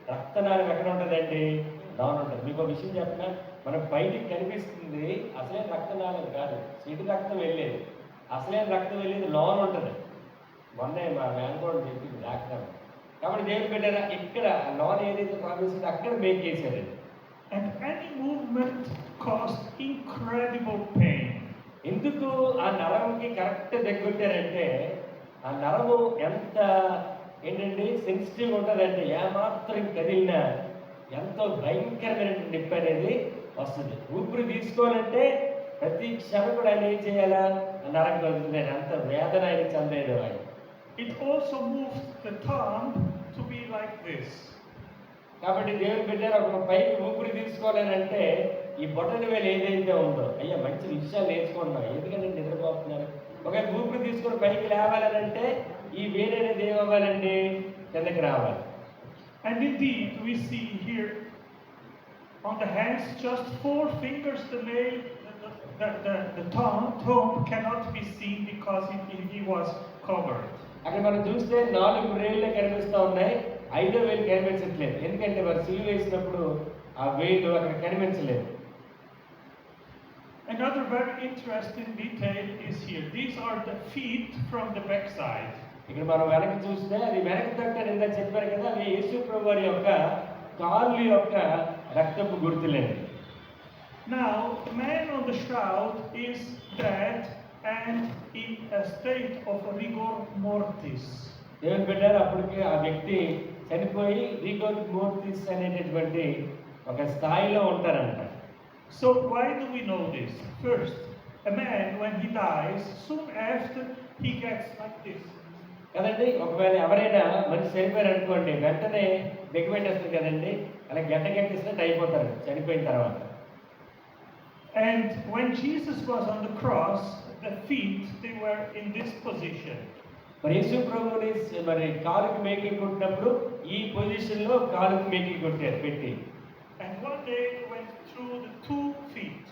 రక్తనాళం ఎక్కడ ఉంటుందండి? డౌన్ ఉంటుంది. మీకు ఒక విషయం చెప్పిన, మనకు బయటికి కనిపిస్తుంది అసలైన రక్తనాళం కాదు, సిటి రక్తం వెళ్ళేది. అసలైన రక్తం వెళ్ళేది లోన్ ఉంటుంది. మొన్నే మా మేనకోడు చెప్పింది డాక్టర్. కాబట్టి దేవుని బిడ్డారా, ఇక్కడ లోన్ ఏదైతే ప్రవహిస్తుందో అక్కడ మేక్ చేశారు. And any movement caused incredible pain. ఎందుకు ఆ నరంకి కరెక్ట్ దగ్గుంటారంటే, ఆ నరము ఎంత ఏంటంటే సెన్సిటివ్ ఉంటుందంటే ఏమాత్రం కదిలినా ఎంతో భయంకరమైన నొప్పి అనేది వస్తుంది. ఊపిరి తీసుకోవాలంటే ప్రతి క్షణం కూడా ఆయన ఏం చేయాలా? ఆ నరం కదులుతుంది. అంత వేదన ఆయన చెందేది ఆయన. It also moves the tongue to be like this. కాబట్టి దేవుని బిడ్డ ఒక పైకి ఊపిరి తీసుకోవాలని అంటే ఈ బొటన వేలు ఏదైతే ఉందో, అయ్యా మంచి విషయాలు నేర్చుకుంటున్నాం, ఎందుకంటే నిద్రపోతున్నారు. ఒక ఊపిరి తీసుకొని పైకి లేవాలని అంటే ఈ వేలు అనేది ఏమవ్వాలండి? కిందకి రావాలి. And indeed, we see here on the hands just 4 fingers. The nail, the tongue cannot be seen because he was covered. అక్కడ మనం చూస్తే 4 వేళ్ళు కనిపిస్తూ ఉన్నాయి, 5వ వేలు కనిపించట్లేదు. ఎందుకంటే వారు సిలువ వేసినప్పుడు ఆ వేలు అక్కడ కనిపించలేదు. Another very interesting detail is here. These are the feet from the back side. ఇక్కడ మనం వెనక్కి చూస్తే అది వెనక్కి తట్టు ఇందా చెప్పారు కదా, అవి యేసు ప్రభువారి యొక్క కాళ్ళు యొక్క రక్తపు గుర్తులండి. Now, the man on the shroud is dead and in a state of rigor mortis. దేవుని బిడ్డారు, అప్పటికి ఆ వ్యక్తి చనిపోయి రిగోర్ మోర్టిస్ అనేటటువంటి ఒక స్థాయిలో ఉంటారంట. So why do we know this? First, a man when he dies, soon after he gets like this. కదండి, ఒకవేళ ఎవరైనా మనిషి చనిపోయారు అనుకోండి, వెంటనే దిగబెట్టేస్తారు కదండి, అలా గట్టగట్టేసినట్టు అయిపోతారు చనిపోయిన తర్వాత. And when Jesus was on the cross, the feet, they were in this position. మరి యేసు ప్రభువుని మరి కాలుకి మేకులు కొట్టినప్పుడు ఈ పొజిషన్ లో కాలుకి మేకులు కొట్టారు పెట్టి. And one day went through the 2 feet.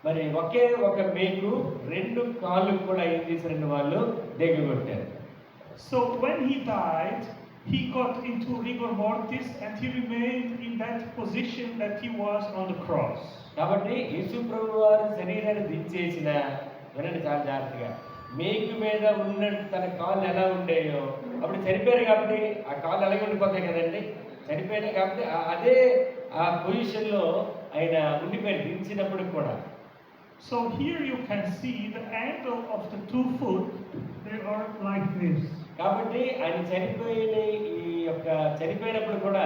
మరి ఒకే ఒక మేకు 2 కాళ్ళు కూడా ఏం చేశారండి? వాళ్ళు దిగగొట్టారు. So when he died, he got into rigor mortis and he remained in that position that he was on the cross. కాబట్టి యేసు ప్రభు వారు శరీరాన్ని దించేసిన, వినండి చాలా జాగ్రత్తగా, మేకు మీద ఉన్నట్టు తన కాళ్ళు ఎలా ఉండేయో, అప్పుడు చనిపోయారు కాబట్టి ఆ కాళ్ళు అలాగే ఉండిపోతాయి కదండి. చనిపోయారు కాబట్టి అదే ఆ పొజిషన్లో ఆయన ఉండిపోయారు దించినప్పుడు కూడా. So here you can see the angle of the 2 foot, they are like this. కాబట్టి ఆయన చనిపోయినప్పుడు కూడా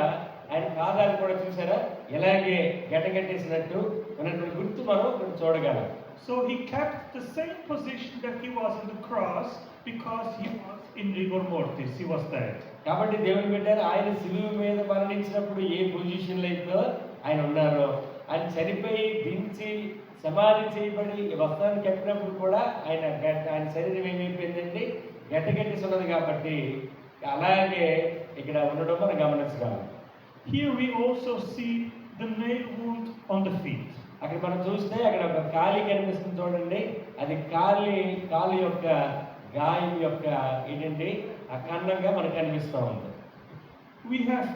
ఆయన పాదాలు కూడా చూసారా ఇలాగే గట్టగట్టేసినట్టు ఉన్నటువంటి గుర్తు మనం ఇక్కడ చూడగలం. So he kept the same position that he was on the cross because he was in rigor mortis, he was dead. కాబట్టి దేవుని బిడ్డారు, ఆయన సిలువ మీద మరణించినప్పుడు ఏ పొజిషన్లో అయితే ఆయన ఉన్నారో, ఆయన చనిపోయి దించి సమాధి చేయబడి వస్త్రాన్ని కట్టినప్పుడు కూడా ఆయన శరీరం ఏమైపోయిందండి? గట్టగట్టేసి ఉన్నది. కాబట్టి అలాగే ఇక్కడ ఉండడం మనం గమనించగలం. Here we also see the nail wound on the feet. అక్కడ మనం చూస్తే అక్కడ ఒక కాలి కనిపిస్తుంది చూడండి, అది కాలు యొక్క గాయం యొక్క ఏంటండి ఆ కన్నంగా మనకు కనిపిస్తూ ఉంది. We have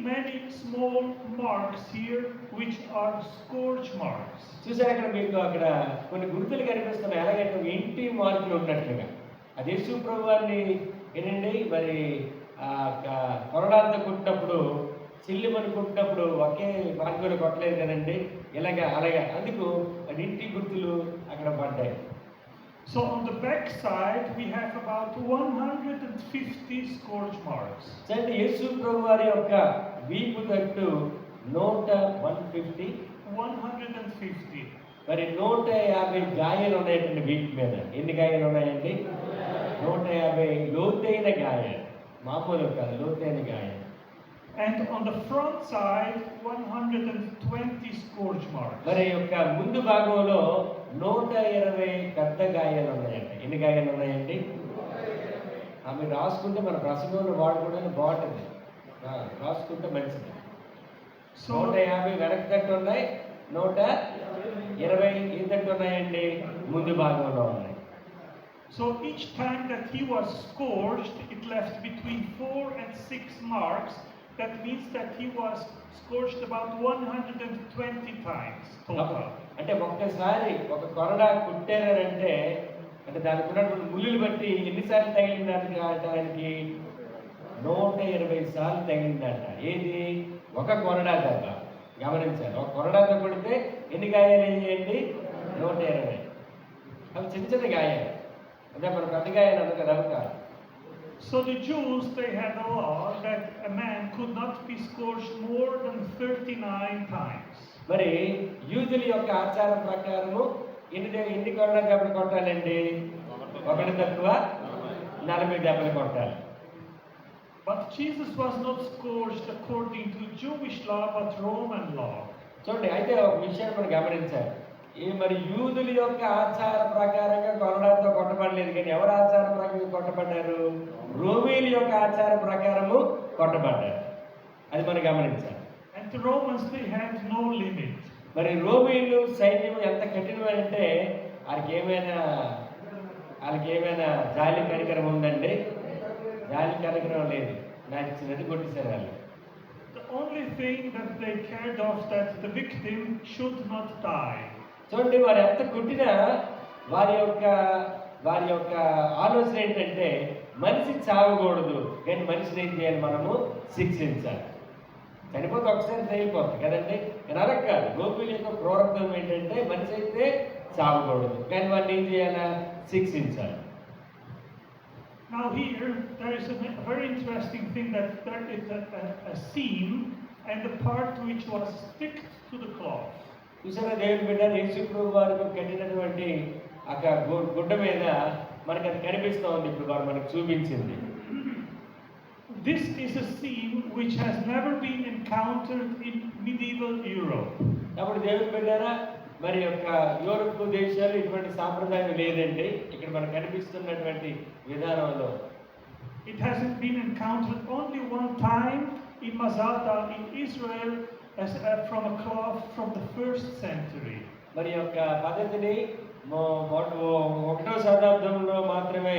many small marks here which are scourge marks. చూసారు అక్కడ మీకు అక్కడ కొన్ని గుర్తులు కనిపిస్తున్నాయి, ఎలాగంటే ఇంటి మార్కులు ఉన్నట్లుగా. అది యేసు ప్రభు వారిని ఏంటండి మరి కొరడాలతో కుట్టినప్పుడు, చిల్లిమని కుట్టినప్పుడు ఒకే మార్కులు కొట్టలేదు కదండి, అలాగా అందుకు అది ఇంటి గుర్తులు అక్కడ పడ్డాయి. So on the back side, we have about 150 scourge marks. చూడండి యేసు ప్రభు వారి యొక్క వీపు తట్టు 150 150. మరి 150 గాయాలు ఉన్నాయండి వీపు మీద. ఎన్ని గాయాలు ఉన్నాయండి? 150 లోతైన గాయాలు, మామూలు కాదు, లోతైన గాయాలు. And on the front side, 120 scourge marks. మరి యొక్క ముందు భాగంలో 120 పెద్ద గాయాలు ఉన్నాయండి. ఎన్ని గాయాలు ఉన్నాయండి? ఆమె రాసుకుంటే మన ప్రసంగంలో వాడుకోవడానికి బాగుంటుంది. రాసుకుంటే మంచిది. 150 వెనక తట్టు ఉన్నాయి, 120 ఈ తట్టు ఉన్నాయండి, ముందు భాగంలో ఉన్నాయి. So each time that he was scourged, it left between 4 and 6 marks. That means that he was scourged about 120 times total. అంటే ఒక్కసారి ఒక కొరడా కుట్టారంటే అంటే దానికి ఉన్నటువంటి ముళ్ళులు బట్టి ఎన్నిసార్లు తగిలిందంటే ఆయనకి 120 సార్లు తగిలిందంట. ఏది? ఒక కొరడా దెబ్బ. గమనించాలి, ఒక కొరడాతో కొడితే ఎన్ని గాయాలు అయ్యాయండి? 120. అవి చిన్న చిన్న గాయాలు, అంటే మన పెద్ద గాయాలు అన్న కదా కాదు. So the Jews, they had a law that a man could not be scourged more than 39 times. మరి యూదుల యొక్క ఆచారం ప్రకారము ఎన్ని కొరడా దెబ్బలు కొట్టాలండి? ఒకటి తక్కువ 40 దెబ్బలు కొట్టాలి. But Jesus was not scourged according to Jewish law, but Roman law. చూడండి, అయితే ఒక విషయాన్ని మనం గమనించాలి. ఈ మరి యూదుల యొక్క ఆచార ప్రకారంగా కొరడాతో కొట్టబడలేదు, కానీ ఎవరి ఆచార ప్రకారం కొట్టబడ్డారు? రోమీల యొక్క ఆచార ప్రకారము కొట్టబడ్డారు. అది మనం గమనించాలి. And the Romans, they had no limit. మరి రోమీలు సైన్యం ఎంత కఠినమంటే వాళ్ళకి ఏమైనా జాలి కనికరం ఉందండి? జాలి కనికరం లేదు. నాకు ఇచ్చినట్టు కొట్టేశారు వాళ్ళు. The only thing that they cared of that the victim should not die. చూడండి, వారు ఎంత కొట్టినా వారి యొక్క ఆలోచన ఏంటంటే మనిషి చావకూడదు, కానీ మనిషిని ఏం చేయాలి? మనము శిక్షించాలి. చనిపోతే ఒకసారి చనిపోతుంది కదండి, కానీ అలా కాదు. గోపిల యొక్క క్రూరత్వం ఏంటంటే మనిషి అయితే చావకూడదు, కానీ వాడిని ఏం చేయాలా? శిక్షించాలి. Now here, there is a very interesting thing that there is a seam and the part which was sticked to the cloth. చూసారా, దేవుని బిడ్డ యేసు ప్రభు వారికి కట్టినటువంటి గుడ్డ మీద మనకి అది కనిపిస్తూ ఉంది. ఇప్పుడు వారు మనకు చూపించింది. This is a seam which has never been encountered in medieval Europe. అప్పుడు దేవుని బిడ్డారా, మరి యొక్క యూరోప్ దేశాలు ఇటువంటి సాంప్రదాయం లేదండి. ఇక్కడ మనకు కనిపిస్తున్నటువంటి విధానంలో It hasn't been encountered only one time in Masada in Israel from a cloth from the 1st century. మరి యొక్క పద్ధతిని 1వ శతాబ్దంలో మాత్రమే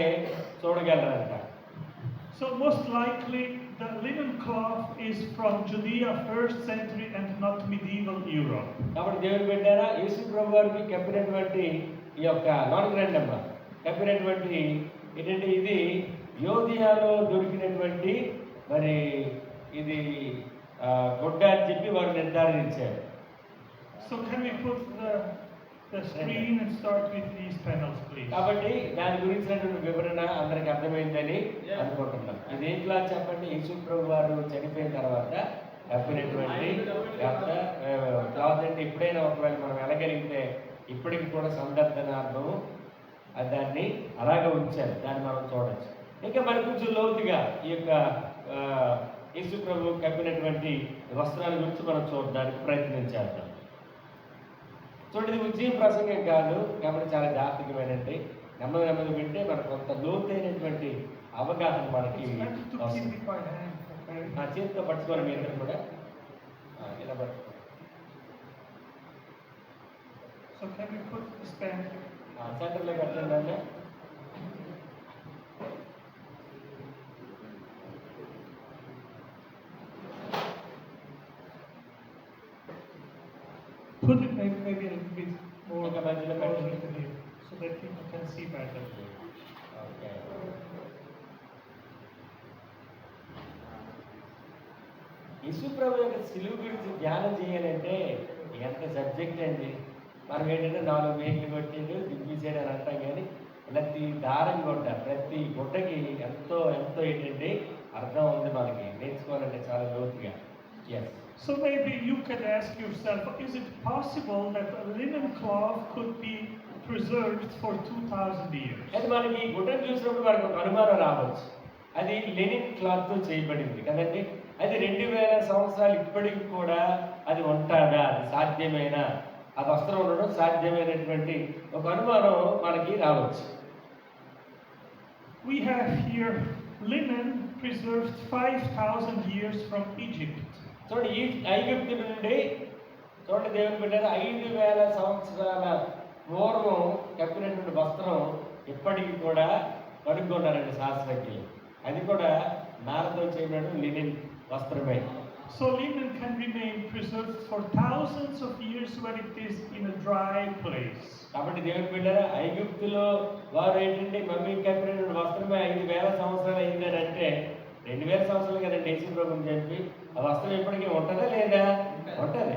చూడగలరంట. So most likely the linen cloth is from Judea 1st century and not medieval Europe. కాబట్టి దేవుని బిడ్డారా, యేసు ప్రభు వారికి కప్పినటువంటి ఈ యొక్క కప్పినటువంటి ఏంటంటే ఇది యోధియాలో దొరికినటువంటి మరి ఇది గుడ్డ అని చెప్పి వారు నిర్ధారించారు. So can we put the screen and start with these panels, please? కాబట్టి దాని గురించినటువంటి వివరణ అందరికి అర్థమైందని అనుకుంటున్నాం. ఇది ఏం క్లాస్ చెప్పండి? యేసు ప్రభు వారు చనిపోయిన తర్వాత కప్పినటువంటి క్లాత్ అంటే ఎప్పుడైనా ఒకవేళ మనం వెళ్ళగలిగితే ఇప్పటికి కూడా సందర్శనార్థము దాన్ని అలాగే ఉంచారు. దాన్ని మనం చూడవచ్చు. ఇంకా మనకు కొంచెం లోతుగా ఈ యొక్క యేసు ప్రభు కప్పినటువంటి వస్త్రాల గురించి మనం చూడడానికి ప్రయత్నం చేద్దాం. చూడండి, ఇది ఉజ్జీవ ప్రసంగం కాదు కాబట్టి చాలా జాగ్రత్తమైనది. నెమ్మది వింటే మనకు కొంత లోతైనటువంటి అవగాహన మనకి వస్తుంది. నా చేతితో పట్టుకోవాలి, మీ అందరూ కూడా ఇలా పట్టుకోండి. సెంటర్లో పెట్టండి అన్న. Put it maybe a little bit more Okay, but the closer to here, so that people can see better. Okay. Yesu ప్రభు యొక్క సిలువ గురించి ధ్యానం చేయాలంటే ఎంత సబ్జెక్ట్ అండి. మనం ఏంటంటే 4 వేలు కొట్టిండు దిగ్విజయని అని అంటాం, కానీ ప్రతి దారం గుడ్డ, ప్రతి గుడ్డకి ఎంతో ఎంతో ఏంటంటే అర్థం ఉంది, మనకి నేర్చుకోవాలంటే చాలా లోతుగా. Yes. So maybe you can ask yourself, is it possible that a linen cloth could be preserved for 2000 years? అది మనకి ఈ గుడ్డను చూసినప్పుడు మనకు ఒక అనుమానం రావచ్చు. అది లెనిన్ క్లాత్తో చేయబడింది కదండి. అది 2000 సంవత్సరాలు ఇప్పటికి కూడా అది ఉంటుందా, అది సాధ్యమేనా, ఆ వస్త్రం ఉండడం సాధ్యమైనటువంటి ఒక అనుమానం మనకి రావచ్చు. We have here linen preserved 5000 years from Egypt. చూడండి, ఈ ఐగుప్తు నుండి చూడండి దేవుని బిడ్డలు 5000 సంవత్సరాల పూర్వం కప్పినటువంటి వస్త్రం ఇప్పటికి కూడా కనుగొన్నారండి శాస్త్రజ్ఞులు. అది కూడా నారతో చేయబడిన linen వస్త్రమే. So linen can remain preserved for thousands of years when it is in a dry place. కాబట్టి దేవుని బిడ్డరా, ఐగుప్తులో వారు ఏంటంటే మమ్మీ కప్పినటువంటి వస్త్రమే 5000 సంవత్సరాలు అయిందని అంటే 2000 సంవత్సరాలు కదండి యేసు ప్రభుని చెప్పి ఆ వస్త్రం ఇప్పటికీ ఉంటుందా లేదా? ఉంటుంది.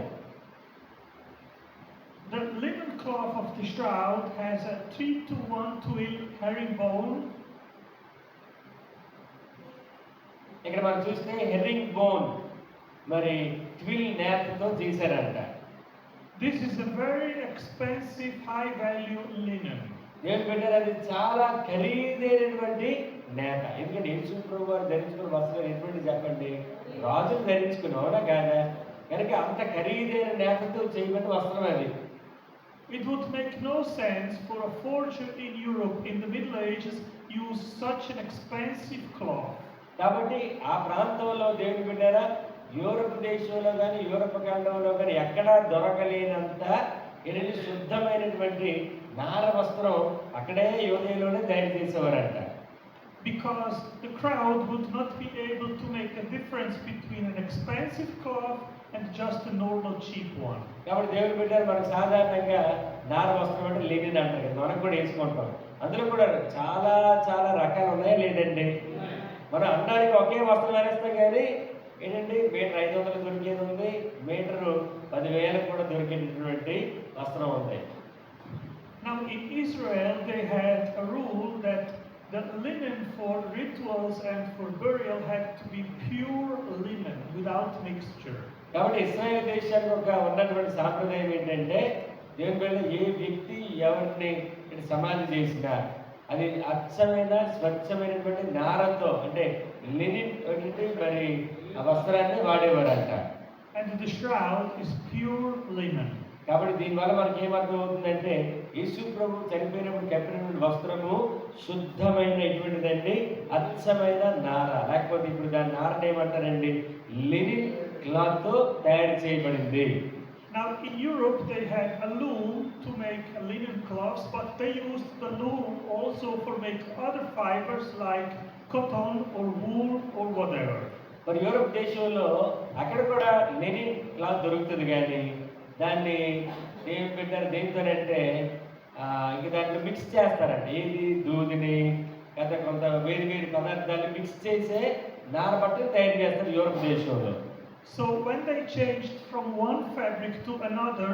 The linen cloth of the shroud has a 3-to-1 twill herringbone. ఇక్కడ మనం చూస్తే హెర్రింగ్ బోన్ మరి ట్విల్ నేతతో చేశారంట. This is a very expensive high value linen. దేవుని బిడ్డలు, అది చాలా ఖరీదైనటువంటి నేత. ఎందుకంటే యేసు ప్రభు వారు ధరించుకున్న వస్త్రం ఎటువంటి చెప్పండి, రాజులు ధరించుకున్న, అవునా కాదా? కనుక అంత ఖరీదైన నేతతో చేయబడిన వస్త్రం అది. It would make no sense for a forger in Europe in the Middle Ages use such an expensive cloth. కాబట్టి ఆ ప్రాంతంలో దేవుని బిడ్డరా, యూరప్ దేశంలో కానీ యూరప్ ఖండంలో కానీ ఎక్కడా దొరకలేనంత ఎన్ని శుద్ధమైనటువంటి నార వస్త్రం అక్కడే యూదేలోనే తయారు చేసేవారంట. Because the crowd would not be able to make a difference between an expensive cloth and just a normal cheap one. కాబట్టి దేవుని బిడ్డలు, మనకు సాధారణంగా నార వస్త్రం అంటే లినిన్ అంటారు కదా, మనం కూడా వేసుకుంటాం. అందులో కూడా చాలా చాలా రకాలు ఉన్నాయా లేదండి? మనం అనడానికి ఒకే వస్త్రం వేరేస్తాం కానీ ఏంటంటే మీటర్ 500 దొరికేది ఉంది, మీటరు 10,000 కూడా దొరికేటటువంటి వస్త్రం ఉంది. Now in Israel they had a rule that the linen for rituals and for burial had to be pure linen without mixture. కాబట్టి ఇశ్రాయేల్ దేశానికి ఒక ఉన్నటువంటి సాంప్రదాయం ఏంటంటే దేవుని బిడ్డ ఏ వ్యక్తి ఎవరిని సమాధి చేసినా అది అచ్చమైన స్వచ్ఛమైనటువంటి నారతో అంటే లినిన్ మరి ఆ వస్త్రాన్ని వాడేవారంట. And the shroud is pure linen. కాబట్టి దీనివల్ల మనకి ఏమర్థం అవుతుందంటే యేసు ప్రభు చనిపోయినప్పుడు కప్పినటువంటి వస్త్రము శుద్ధమైన ఎటువంటిదండి, అచ్చమైన నార, లేకపోతే ఇప్పుడు దాని నారని ఏమంటారండి, లినిన్ క్లాత్తో తయారు చేయబడింది. Now in Europe they had a loom to make linen cloths, but they used the loom also for making other fibers like cotton or wool or whatever. మరి యూరోప్ దేశంలో అక్కడ కూడా లెనిన్ క్లాత్ దొరుకుతుంది కానీ దాన్ని ఏం పెట్టారు దేనితోనంటే ఇంక దాంట్లో మిక్స్ చేస్తారంట. ఏది దూదిని గత కొంత వేరు వేరు పదార్థాలు మిక్స్ చేసే నార బట్టలు తయారు చేస్తారు యూరోప్ దేశంలో. So when they changed from one fabric to another,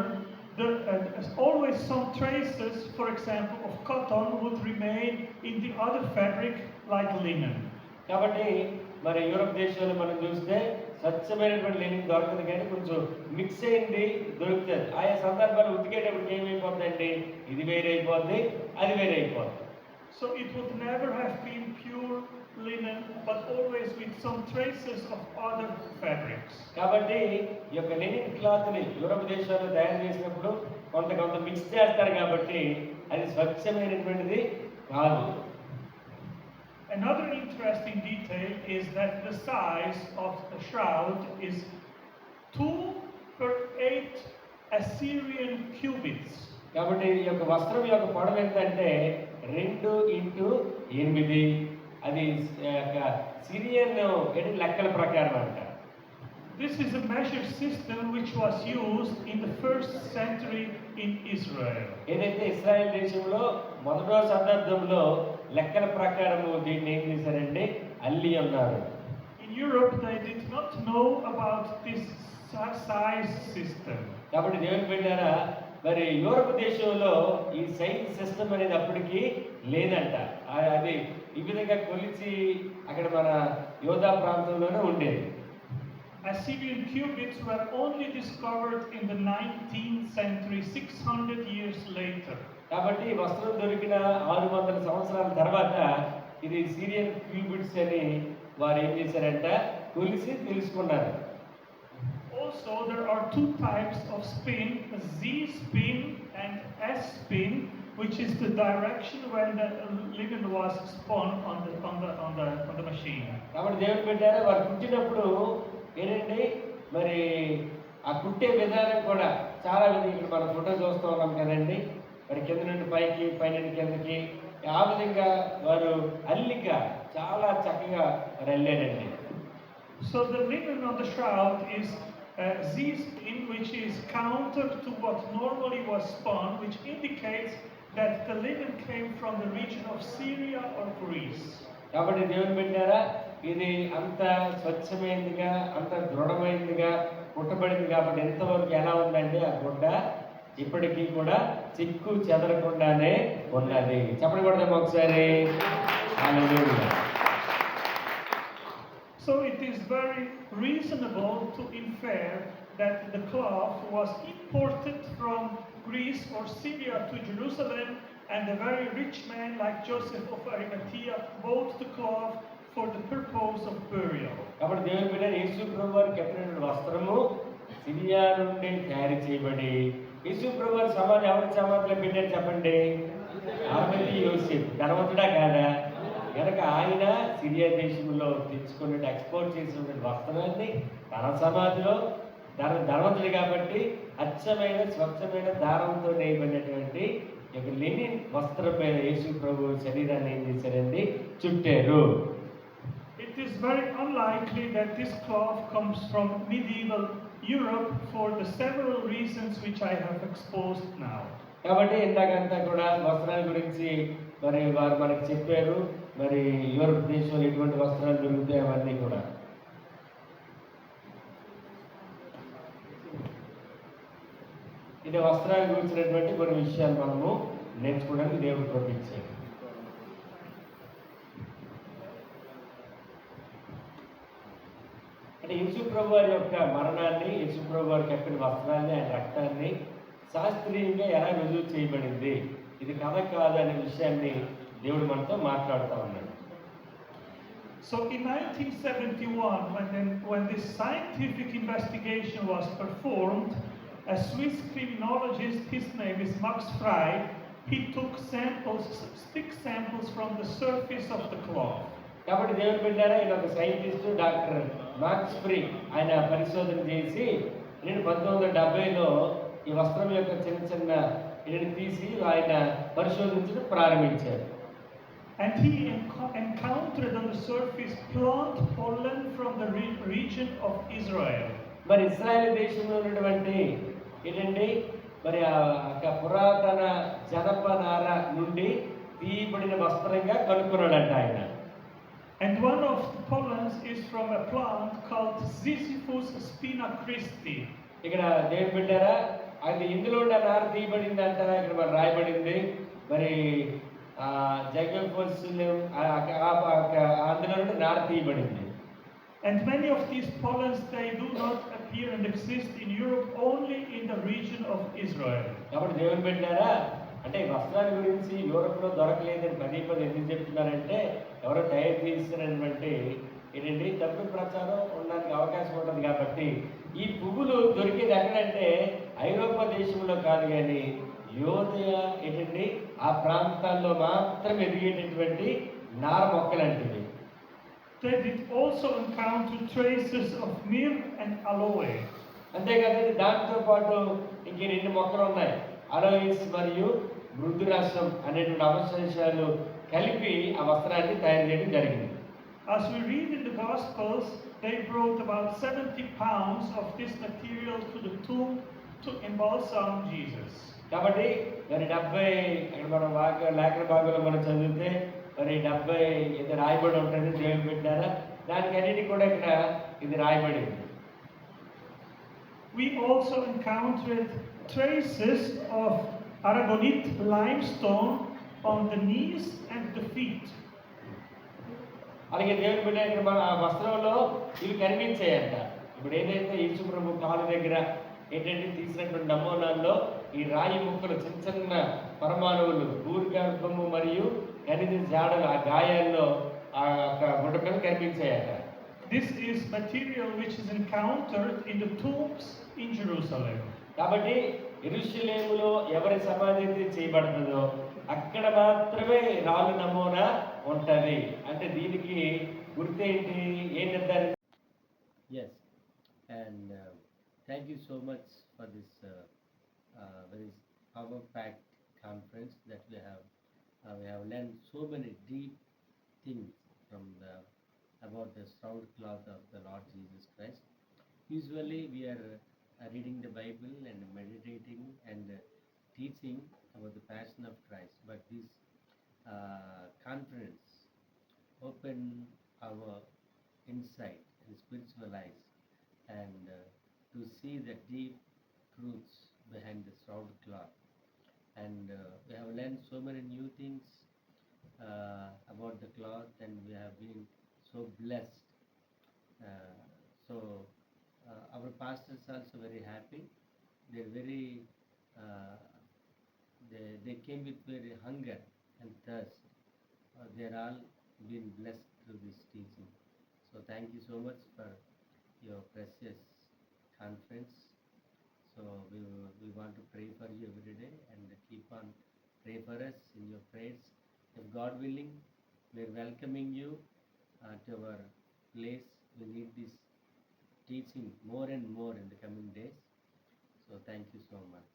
always some traces, for example, of cotton would remain in the other fabric like linen. కాబట్టి మరి యూరోప్ దేశంలో మనం చూస్తే స్వచ్ఛమైనటువంటి లెనిన్ దొరకదు కానీ కొంచెం మిక్స్ అయింది దొరుకుతుంది. ఆయా సందర్భాలు ఉతికేటప్పుడు ఏమైపోతుందండి, ఇది వేరే అయిపోద్ది, అది వేరే అయిపోద్ది. So it would never have been pure linen, but always with some traces of other fabrics. కాబట్టి ఈ యొక్క లెనిన్ క్లాత్ని యూరోప్ దేశాల్లో తయారు చేసినప్పుడు కొంత మిక్స్ చేస్తారు కాబట్టి అది స్వచ్ఛమైనటువంటిది కాదు. Another interesting detail is that the size of the shroud is 2/8 Assyrian cubits. కాబట్టి ఈ యొక్క వస్త్రం యొక్క పొడవు ఎంతంటే 2x8, అది సిరియన్ లెక్కల ప్రకారం అంట. This is a measure system which was used in the first century in Israel. ఏదైతే ఇశ్రాయేల్ దేశంలో మొదటి శతాబ్దంలో లెక్కల ప్రకారము దీన్ని ఏం చేశారంటే అల్లి ఉన్నారు. In Europe they did not know about this size system. కాబట్టి దేవుని బిడ్డలారా, మరి యూరప్ దేశంలో ఈ సైజ్ సిస్టమ్ అనేది అప్పటికి లేదంట. అది ఈ విధంగా కొలిచి అక్కడ మన యోధా ప్రాంతంలోనే ఉండేది. Assyrian cubits were only discovered in the 19th century, 600 years later. కాబట్టి వస్త్రం దొరికిన 600 సంవత్సరాల తర్వాత ఇది సిరియన్ క్యూబిట్స్ అని వారు ఏం చేశారంట, కొలిసి తెలుసుకున్నారు. Also, there are two types of spin, Z spin and S spin, which is the direction when the linen was spun on the machine. కాబట్టి దేవుడు పెట్టారు, వారు కుట్టినప్పుడు ఏంటంటే మరి ఆ కుట్టే విధానం కూడా చాలా విధంగా ఇక్కడ మనం ఫోటో చూస్తూ ఉన్నాం కదండి. మరి కింద నుండి పైకి, పై నుండి కిందకి, ఆ విధంగా వారు అల్లిక చాలా చక్కగా అల్లారండి. So the linen on the shroud is Z spin, which is counter to what normally was spun, which indicates that the linen came from the region of Syria or Greece. కాబట్టి దేవుని పెట్టారా, ఇది అంత స్వచ్ఛమైనదిగా, అంత దృఢమైనదిగా కుట్టబడింది. కాబట్టి ఎంతవరకు ఎలా ఉందంటే ఆ గుడ్డ ఇప్పటికీ కూడా చిక్కు చెదరకుండానే ఉన్నది. చెప్పండి కొడదాం ఒకసారి. హల్లెలూయా. So it is very reasonable to infer that the cloth was imported from Greece or Syria to Jerusalem, and a very rich man like Joseph of Arimathea bought the cloth for the purpose of burial. కాబట్టి దేవుని బిడ్డ యేసు ప్రభువారు కట్టిన వస్త్రము సిరియా నుండి తయారు చేయబడి, యేసు ప్రభువారు సమాధి ఎవరి సమాధిలో పెట్టారు చెప్పండి? అరిమథెయ యోసేపు. ధనవంతుడా కాదా? కనుక ఆయన సిరియా దేశంలో తెచ్చుకున్న ఎక్స్పోర్ట్ చేసిన వస్త్రాన్ని తన సమాధిలో, ధనవంతుడు కాబట్టి అచ్చమైన స్వచ్ఛమైన దారంతో నేయబడినటువంటి లెనిన్ వస్త్రం పైన యేసు ప్రభు శరీరాన్ని ఏం చేశారండి, చుట్టారు. It is very unlikely that this cloth comes from medieval Europe for the several reasons which I have exposed now. కాబట్టి ఇందాకంతా కూడా వస్త్రాల గురించి మరి వారు మనకు చెప్పారు. మరి యూరప్ దేశంలో ఎటువంటి వస్త్రాలు దొరుకుతాయి అవన్నీ కూడా. ఇది వస్త్రాలు గురించినటువంటి కొన్ని విషయాలు మనము నేర్చుకోవడానికి దేవుడు పంపించాడు. అంటే యేసు ప్రభు వారి యొక్క మరణాన్ని, యేసు ప్రభు వారు కప్పిన వస్త్రాన్ని, ఆయన రక్తాన్ని శాస్త్రీయంగా ఎలా రుజువు చేయబడింది, ఇది కథ కాదు అనే విషయాన్ని దేవుడు మనతో మాట్లాడుతూ ఉన్నాడు. So in 1971, when this scientific investigation was performed, a Swiss criminologist, his name is Max Frey, he took stick samples from the surface of the cloth. కాబట్టి దేవుని బిడ్డారా, ఈయన ఒక సైంటిస్ట్ డాక్టర్ మాక్స్ ఫ్రీ. ఆయన పరిశోధన చేసి 1970లో ఈ వస్త్రం యొక్క చిన్న చిన్న ఇడిని తీసి ఆయన పరిశోధించడం ప్రారంభించారు. And he encountered on the surface plant pollen from the region of Israel. మరి ఇశ్రాయేల్ దేశంలో ఉన్నటువంటి ఏంటండి మరి ఆ పురాతన జనపనార నుండి తీయబడిన వస్త్రంగా కనుక్కున్నాడంట ఆయన. And one of the pollens is from a plant called Ziziphus spina Christi. ఇక్కడ దేవుని బిడ్డారా, అది ఇందులో నార తీయబడిందంట. ఇక్కడ మరి రాయబడింది మరి అందులో నుండి నార తీయబడింది. And many of these pollens, they do not appear and exist in Europe, only in the region of Israel. కాబట్టి దేవుని బిడ్డారా, అంటే వస్త్రాల గురించి యూరోప్లో దొరకలేదని పదే ఎందుకు చెప్తున్నారంటే, ఎవరో తయారు చేస్తున్నటువంటి ఏంటంటే తప్పుడు ప్రచారం ఉండడానికి అవకాశం ఉంటుంది. కాబట్టి ఈ పువ్వులు దొరికేది ఎక్కడంటే ఐరోపా దేశంలో కాదు, కానీ యోదయ ఏంటండి ఆ ప్రాంతాల్లో మాత్రం ఎదిగేటటువంటి నార మొక్కలంటివి. They did also encounter traces of myrrh and aloe. అంతేకాదండి, దాంతో పాటు ఇంక 2 మొక్కలు ఉన్నాయి, అలోయిస్ మరియు మృదురాశ్రం అనేటువంటి అవశేషాలు కలిపి ఆ వస్త్రాన్ని తయారు చేయడం జరిగింది. As we read in the Gospels, they brought about 70 pounds of this material to the tomb to embalsam Jesus. కాబట్టి మరి 70 ఇక్కడ మనం లేఖన భాగంలో మనం చదివితే మరి 70 ఇది రాయబడి ఉంటుంది. దేవుని పెట్టారా, దానికి అన్నిటి కూడా ఇక్కడ ఇది రాయబడింది. We also encountered traces of Aragonite limestone on the knees and the feet. అలాగే దేవుని బిడ్డ ఇక్కడ మన ఆ వస్త్రంలో ఇవి కనిపించాయంట. ఇప్పుడు ఏదైతే యేసు ప్రభు కాలు దగ్గర ఏంటంటే తీసినటువంటి నమూనాల్లో ఈ రాయి ముక్కలు చిన్న చిన్న పరమాణువులు భూగర్భము మరియు ఖనిజ జాడలు ఆ గాయాల్లో ఆ యొక్క గుడ్డ మీద కనిపించాయట. This is material which is encountered in the tombs in Jerusalem. కాబట్టి యెరూషలేములో ఎవరి సమాధి అయితే చేయబడుతుందో అక్కడ మాత్రమే రాళ్ళు నమూనా ఉంటది. అంటే దీనికి గుర్తేంటి, ఏం నిర్ధారణ? Yes, and thank you so much for this very power-packed conference that we have. We have learned so many deep things from about the shroud cloth of the Lord Jesus Christ. Usually, we are reading the Bible and meditating and teaching about the Passion of Christ, but this conference opened our insight and spiritual eyes, and to see the deep truths behind the shroud cloth. And we have learned so many new things about the cloth, and we have been so blessed. So our pastors are also very happy. They're very they came with very hunger and thirst. They're all been blessed through this teaching. So thank you so much for your precious conference. So we want to pray for you every day and keep on pray for us in your prayers. If God willing, we're welcoming you to our place. We need this teaching more and more in the coming days. So thank you so much.